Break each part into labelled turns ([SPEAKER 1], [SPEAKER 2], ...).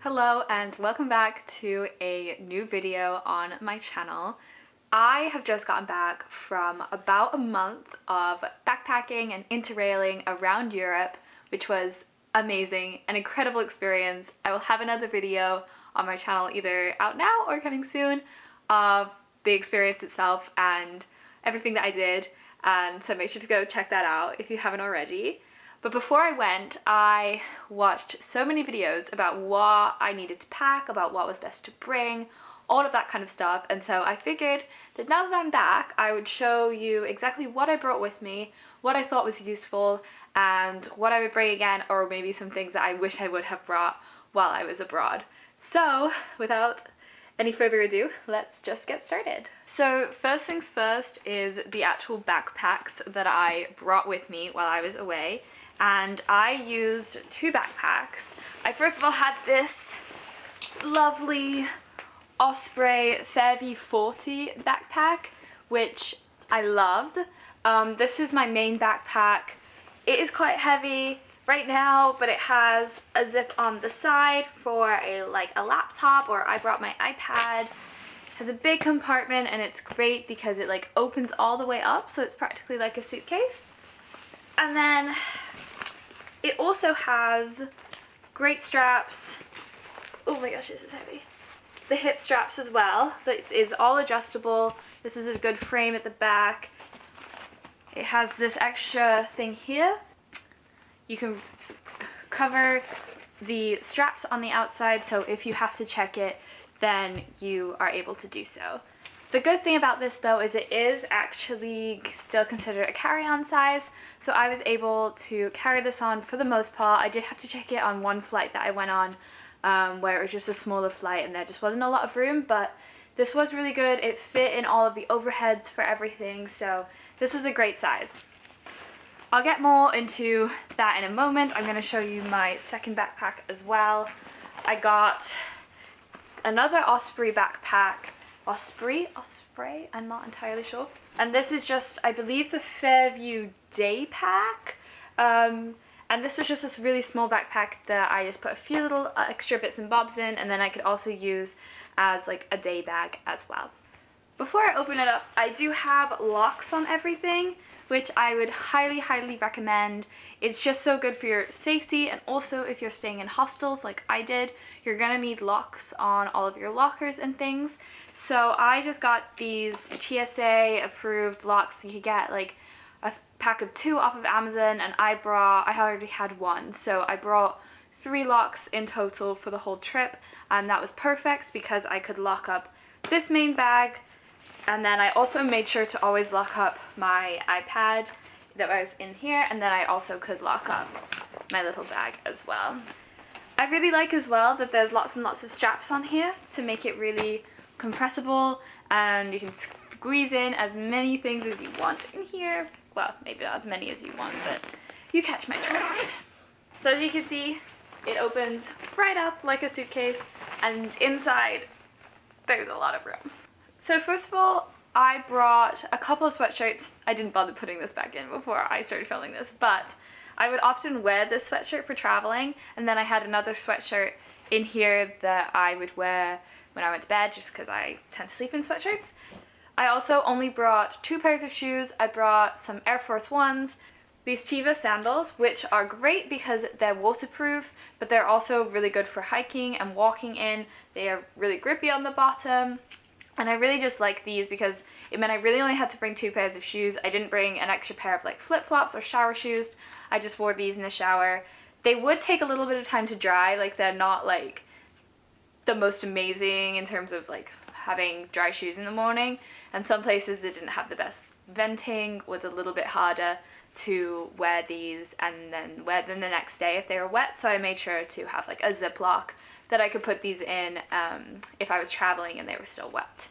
[SPEAKER 1] Hello and welcome back to a new video on my channel. I have just gotten back from about a month of backpacking and interrailing around Europe, which was amazing, an incredible experience. I will have another video on my channel either out now or coming soon of the experience itself and everything that I did, and so make sure to go check that out if you haven't already. But before I went, I watched so many videos about what I needed to pack, about what was best to bring, all of that kind of stuff. And so I figured that now that I'm back, I would show you exactly what I brought with me, what I thought was useful, and what I would bring again, or maybe some things that I wish I would have brought while I was abroad. So without any further ado, let's just get started. So first things first is the actual backpacks that I brought with me while I was away. And I used two backpacks. I first of all had this lovely Osprey Fairview 40 backpack, which I loved. This is my main backpack. It is quite heavy right now, but it has a zip on the side for a laptop, or I brought my iPad. It has a big compartment and it's great because it opens all the way up, so it's practically like a suitcase. And then it also has great straps. Oh my gosh, this is heavy. The hip straps as well, that is all adjustable. This is a good frame at the back. It has this extra thing here. You can cover the straps on the outside, so if you have to check it, then you are able to do so. The good thing about this though is it is actually still considered a carry-on size, so I was able to carry this on for the most part. I did have to check it on one flight that I went on where it was just a smaller flight and there just wasn't a lot of room, but this was really good. It fit in all of the overheads for everything, so this was a great size. I'll get more into that in a moment. I'm going to show you my second backpack as well. I got another Osprey backpack. Osprey? I'm not entirely sure. And this is just, I believe, the Fairview Day Pack. And this was just this really small backpack that I just put a few little extra bits and bobs in, and then I could also use as a day bag as well. Before I open it up, I do have locks on everything, which I would highly recommend. It's just so good for your safety, and also if you're staying in hostels like I did, you're gonna need locks on all of your lockers and things. So I just got these TSA approved locks. You could get a pack of 2 off of Amazon, and I already had 1, so I brought 3 locks in total for the whole trip, and that was perfect because I could lock up this main bag. And then I also made sure to always lock up my iPad that was in here, and then I also could lock up my little bag as well. I really like as well that there's lots and lots of straps on here to make it really compressible, and you can squeeze in as many things as you want in here. Well, maybe not as many as you want, but you catch my drift. So as you can see, it opens right up like a suitcase, and inside there's a lot of room. So first of all, I brought a couple of sweatshirts. I didn't bother putting this back in before I started filming this, but I would often wear this sweatshirt for traveling, and then I had another sweatshirt in here that I would wear when I went to bed, just because I tend to sleep in sweatshirts. I also only brought 2 pairs of shoes. I brought some Air Force Ones, these Teva sandals, which are great because they're waterproof, but they're also really good for hiking and walking in. They are really grippy on the bottom. And I really just like these because it meant I really only had to bring 2 pairs of shoes. I didn't bring an extra pair of flip-flops or shower shoes. I just wore these in the shower. They would take a little bit of time to dry. They're not the most amazing in terms of having dry shoes in the morning. And some places that didn't have the best venting was a little bit harder to wear these and then wear them the next day if they were wet. So I made sure to have a Ziploc that I could put these in if I was traveling and they were still wet.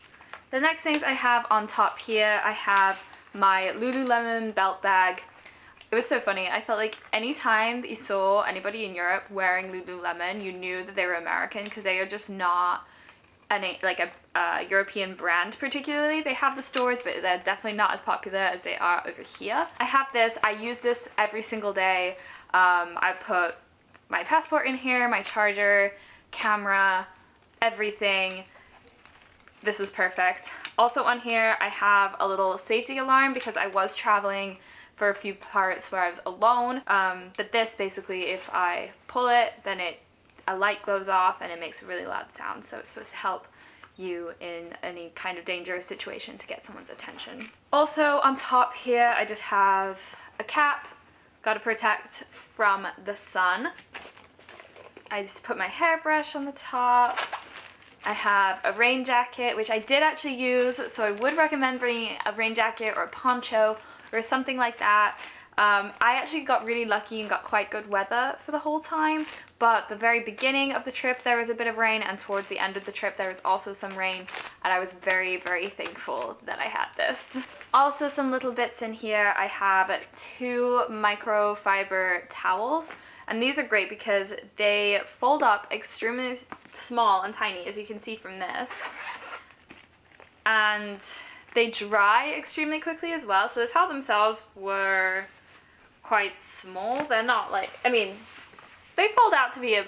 [SPEAKER 1] The next things I have on top here, I have my Lululemon belt bag. It was so funny. I felt like anytime that you saw anybody in Europe wearing Lululemon, you knew that they were American, because they are just not a European brand particularly. They have the stores, but they're definitely not as popular as they are over here. I have this. I use this every single day. I put my passport in here, my charger, camera, everything. This was perfect. Also on here, I have a little safety alarm because I was traveling for a few parts where I was alone. But this basically, if I pull it, then a light goes off and it makes a really loud sound. So it's supposed to help you in any kind of dangerous situation to get someone's attention. Also on top here, I just have a cap, got to protect from the sun. I just put my hairbrush on the top. I have a rain jacket, which I did actually use, so I would recommend bringing a rain jacket or a poncho or something like that. I actually got really lucky and got quite good weather for the whole time, but the very beginning of the trip there was a bit of rain, and towards the end of the trip there was also some rain, and I was very, very thankful that I had this. Also some little bits in here, I have 2 microfiber towels, and these are great because they fold up extremely small and tiny, as you can see from this, and they dry extremely quickly as well. So the towels themselves were quite small. They're not like, I mean, they fold out to be a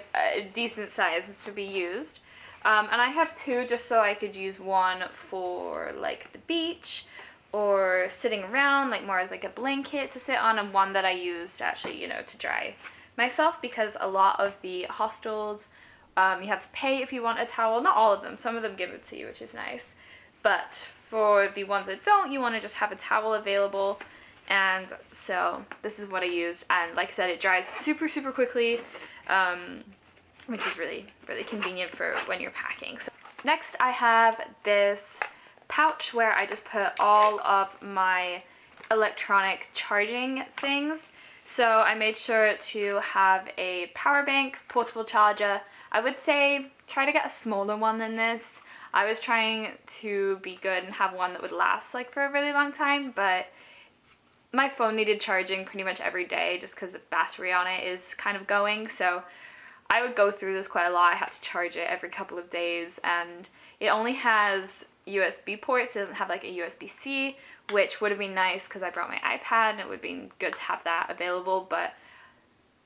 [SPEAKER 1] decent size to be used. And I have 2 just so I could use one for like the beach or sitting around, like more like a blanket to sit on, and one that I used actually, you know, to dry myself, because a lot of the hostels, you have to pay if you want a towel. Not all of them, some of them give it to you, which is nice. But for the ones that don't, you want to just have a towel available. And so this is what I used, and like I said, it dries super, super quickly, which is really, really convenient for when you're packing. So next I have this pouch where I just put all of my electronic charging things. So I made sure to have a power bank, portable charger. I would say try to get a smaller one than this. I was trying to be good and have one that would last like for a really long time, but my phone needed charging pretty much every day just because the battery on it is kind of going. So I would go through this quite a lot. I had to charge it every couple of days, and it only has USB ports. It doesn't have like a USB-C, which would have been nice because I brought my iPad and it would have been good to have that available. But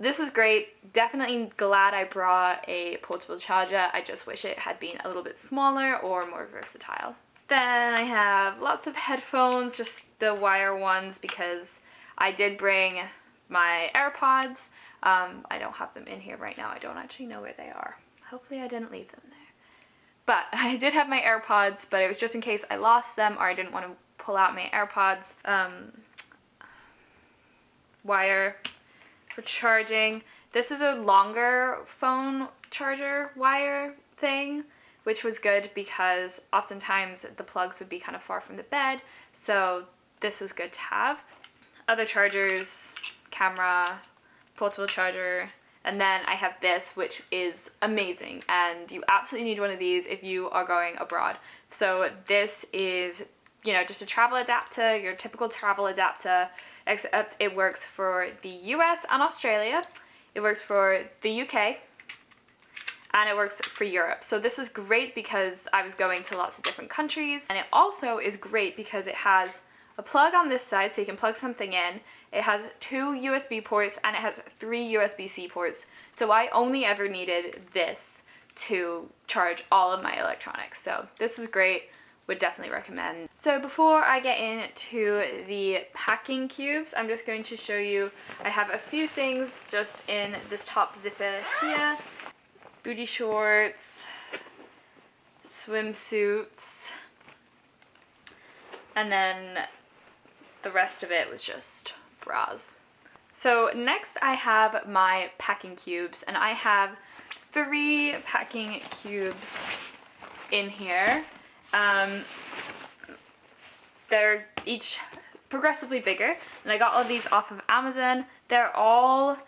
[SPEAKER 1] this was great. Definitely glad I brought a portable charger. I just wish it had been a little bit smaller or more versatile. Then I have lots of headphones, just the wire ones, because I did bring my AirPods. I don't have them in here right now. I don't actually know where they are. Hopefully I didn't leave them there. But I did have my AirPods, but it was just in case I lost them or I didn't want to pull out my AirPods. Wire for charging. This is a longer phone charger wire thing, which was good because oftentimes the plugs would be kind of far from the bed, so this was good to have. Other chargers, camera, portable charger, and then I have this, which is amazing, and you absolutely need one of these if you are going abroad. So this is, you know, just a travel adapter, your typical travel adapter, except it works for the US and Australia, it works for the UK, and it works for Europe. So this was great because I was going to lots of different countries, and it also is great because it has a plug on this side so you can plug something in. It has 2 USB ports and it has 3 USB-C ports. So I only ever needed this to charge all of my electronics. So this was great, would definitely recommend. So before I get into the packing cubes, I'm just going to show you, I have a few things just in this top zipper here. Booty shorts, swimsuits, and then the rest of it was just bras. So next I have my packing cubes, and I have 3 packing cubes in here. They're each progressively bigger, and I got all these off of Amazon. They're all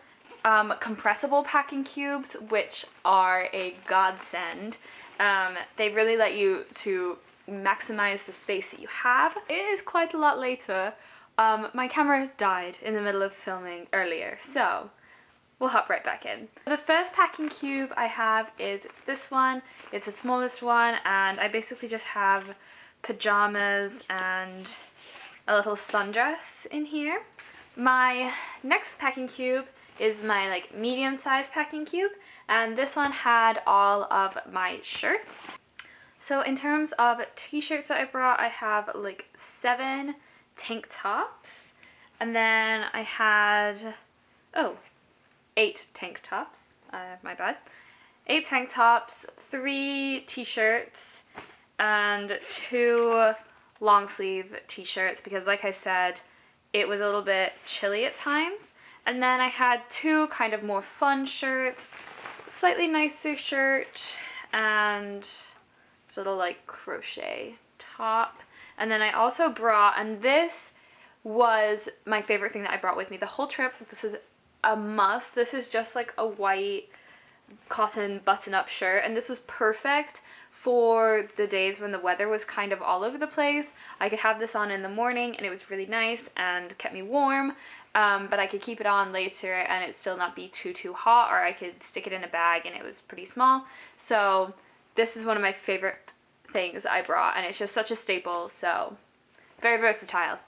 [SPEAKER 1] compressible packing cubes, which are a godsend. They really let you to maximize the space that you have. It is quite a lot later. My camera died in the middle of filming earlier, so we'll hop right back in. The first packing cube I have is this one. It's the smallest one, and I basically just have pajamas and a little sundress in here. My next packing cube is my like medium-sized packing cube, and this one had all of my shirts. So in terms of t-shirts that I brought, I have like 7 tank tops, and then I had 8 tank tops, my bad. 8 tank tops, 3 t-shirts, and 2 long sleeve t-shirts because like I said, it was a little bit chilly at times. And then I had 2 kind of more fun shirts, slightly nicer shirt, and a little like crochet top. And then I also brought, and this was my favorite thing that I brought with me the whole trip. This is a must. This is just like a white cotton button-up shirt, and this was perfect for the days when the weather was kind of all over the place. I could have this on in the morning and it was really nice and kept me warm, but I could keep it on later and it still not be too hot, or I could stick it in a bag and it was pretty small. So this is one of my favorite things I brought, and it's just such a staple, so very versatile.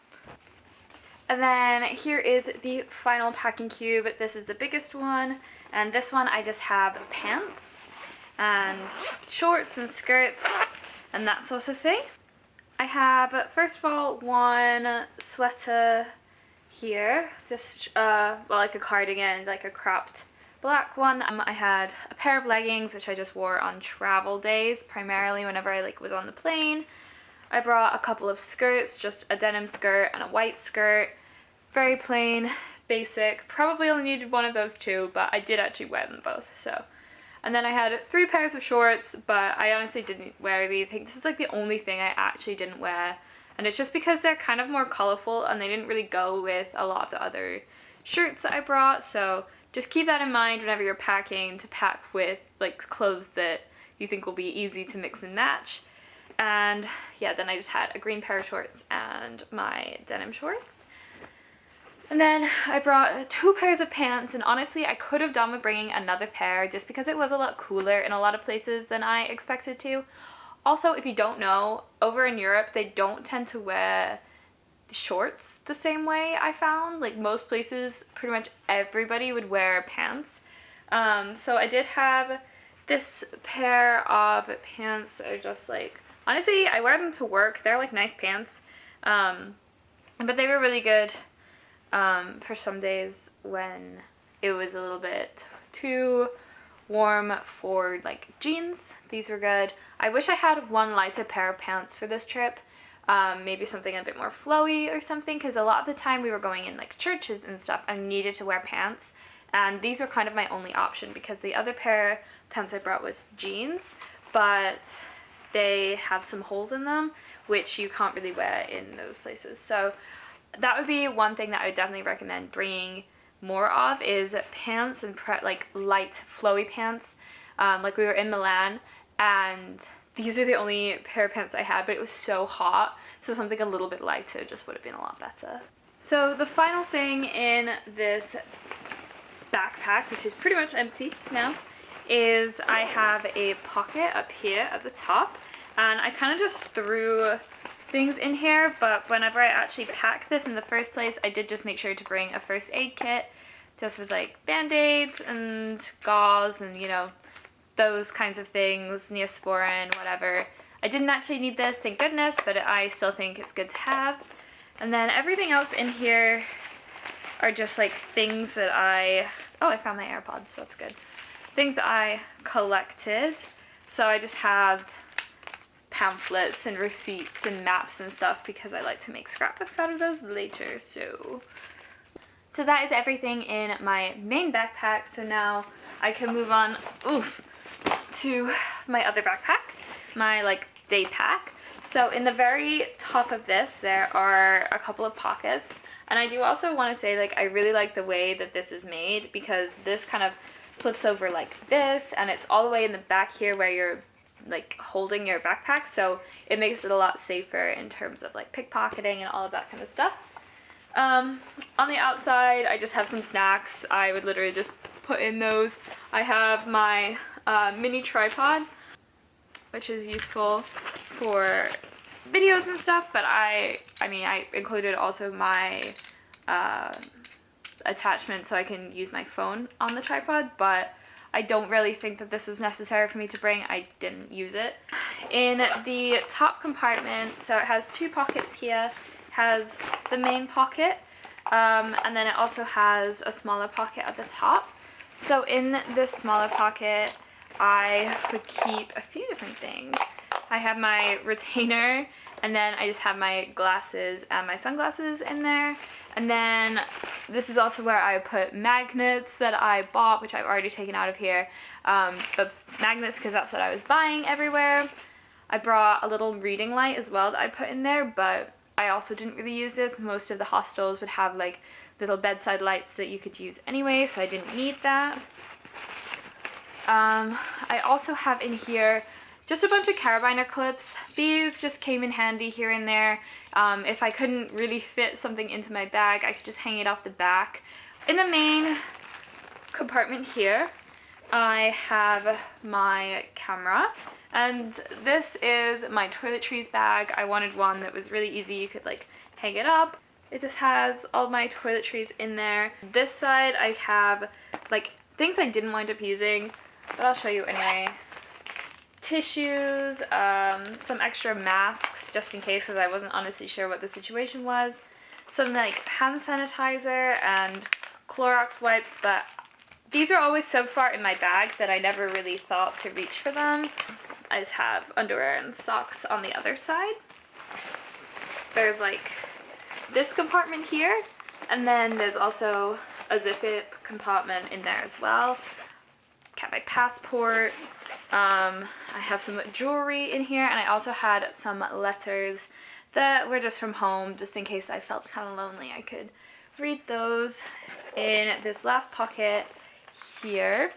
[SPEAKER 1] And then here is the final packing cube. This is the biggest one, and this one I just have pants and shorts and skirts and that sort of thing. I have, first of all, one sweater here, just like a cardigan, like a cropped black one. I had a pair of leggings which I just wore on travel days, primarily whenever I was on the plane. I brought a couple of skirts, just a denim skirt and a white skirt. Very plain, basic. Probably only needed one of those 2, but I did actually wear them both, so. And then I had 3 pairs of shorts, but I honestly didn't wear these. I think this is like the only thing I actually didn't wear. And it's just because they're kind of more colorful and they didn't really go with a lot of the other shirts that I brought. So just keep that in mind whenever you're packing, to pack with like clothes that you think will be easy to mix and match. And yeah, then I just had a green pair of shorts and my denim shorts. And then I brought 2 pairs of pants, and honestly I could have done with bringing another pair just because it was a lot cooler in a lot of places than I expected to. Also, if you don't know, over in Europe they don't tend to wear shorts the same way, I found. Like most places, pretty much everybody would wear pants. So I did have this pair of pants that are just like, honestly I wear them to work. They're like nice pants, but they were really good for some days when it was a little bit too warm for like jeans. These were good. I wish I had one lighter pair of pants for this trip, maybe something a bit more flowy or something, because a lot of the time we were going in like churches and stuff and needed to wear pants, and these were kind of my only option because the other pair of pants I brought was jeans, but they have some holes in them which you can't really wear in those places. So that would be one thing that I would definitely recommend bringing more of, is pants and like light flowy pants. Like we were in Milan and these are the only pair of pants I had, but it was so hot, so something a little bit lighter just would have been a lot better. So the final thing in this backpack, which is pretty much empty now, is I have a pocket up here at the top, and I kind of just threw things in here, but whenever I actually packed this in the first place, I did just make sure to bring a first aid kit, just with like band-aids and gauze and, you know, those kinds of things, Neosporin, whatever. I didn't actually need this, thank goodness, but I still think it's good to have. And then everything else in here are just like things that I found my AirPods, so that's good. Things that I collected. So I just have pamphlets and receipts and maps and stuff because I like to make scrapbooks out of those later. So that is everything in my main backpack. So now I can move on to my other backpack, my like day pack. So in the very top of this there are a couple of pockets, and I do also want to say, like, I really like the way that this is made because this kind of flips over like this, and it's all the way in the back here where you're like holding your backpack, so it makes it a lot safer in terms of like pickpocketing and all of that kind of stuff. On the outside I just have some snacks. I would literally just put in those. I have my mini tripod, which is useful for videos and stuff, but I mean I included also my attachment so I can use my phone on the tripod, but I don't really think that this was necessary for me to bring. I didn't use it. In the top compartment, so it has two pockets here, has the main pocket, and then it also has a smaller pocket at the top. So in this smaller pocket, I would keep a few different things. I have my retainer, and then I just have my glasses and my sunglasses in there. And then this is also where I put magnets that I bought, which I've already taken out of here. But magnets, because that's what I was buying everywhere. I brought a little reading light as well that I put in there, but I also didn't really use this. Most of the hostels would have like little bedside lights that you could use anyway, so I didn't need that. I also have in here just a bunch of carabiner clips. These just came in handy here and there. If I couldn't really fit something into my bag, I could just hang it off the back. In the main compartment here, I have my camera, and this is my toiletries bag. I wanted one that was really easy. You could like hang it up. It just has all my toiletries in there. This side I have like things I didn't wind up using, but I'll show you anyway. Tissues, some extra masks just in case, because I wasn't honestly sure what the situation was. Some like hand sanitizer and Clorox wipes, but these are always so far in my bag that I never really thought to reach for them. I just have underwear and socks on the other side. There's like this compartment here, and then there's also a zip-up compartment in there as well. Got my passport. I have some jewelry in here, and I also had some letters that were just from home, just in case I felt kind of lonely. I could read those. In this last pocket here,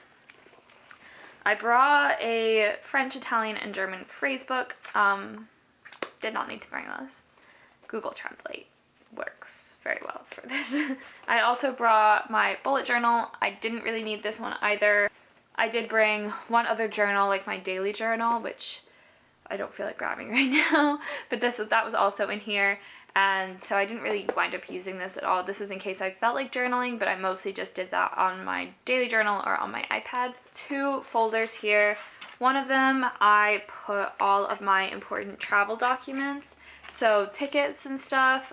[SPEAKER 1] I brought a French, Italian, and German phrase book. Did not need to bring this. Google Translate works very well for this. I also brought my bullet journal. I didn't really need this one either. I did bring one other journal, like my daily journal, which I don't feel like grabbing right now, but that was also in here, and so I didn't really wind up using this at all. This was in case I felt like journaling, but I mostly just did that on my daily journal or on my iPad. Two folders here. One of them I put all of my important travel documents, so tickets and stuff,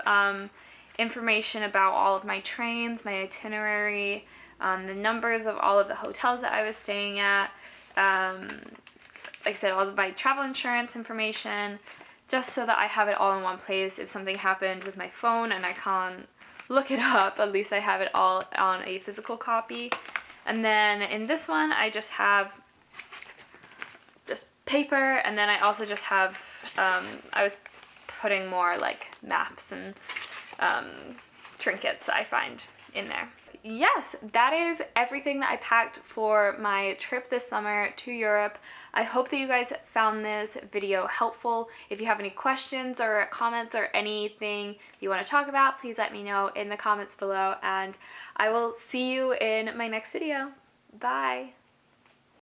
[SPEAKER 1] information about all of my trains, my itinerary, the numbers of all of the hotels that I was staying at, like I said, all of my travel insurance information, just so that I have it all in one place. If something happened with my phone and I can't look it up, at least I have it all on a physical copy. And then in this one, I just have just paper, and then I also just have, I was putting more like maps and trinkets that I find in there. Yes, that is everything that I packed for my trip this summer to Europe. I hope that you guys found this video helpful. If you have any questions or comments or anything you want to talk about, please let me know in the comments below, and I will see you in my next video. Bye!